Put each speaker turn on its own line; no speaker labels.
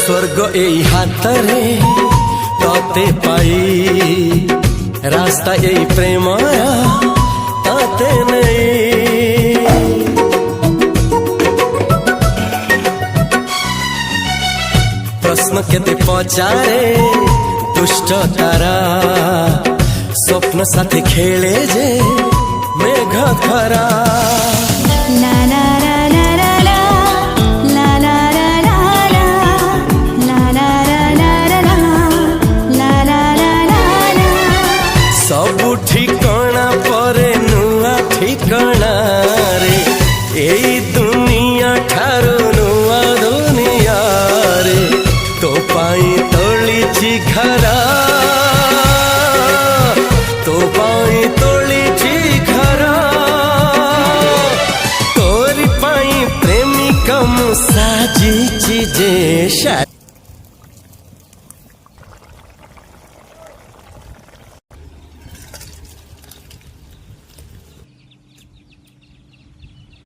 स्वर्ग एई हातरे तते पाई रास्ता एई प्रेम तते नहीं। प्रश्न केते पचारे दुष्ट तारा स्वप्न साथी खेले जे मेघ खरा।
ला ला ला ला ला ला ला ला ला ला ला ला ला ला।
सबु ठिकाना परे नुआ ठिकाना रे एई दुनिया ठारू नुआ दुनिया रे। तो पाई तोलिछि घरा तो पाई तोलिछि घरा तोरी पाई प्रेमिका मु साजिछि जे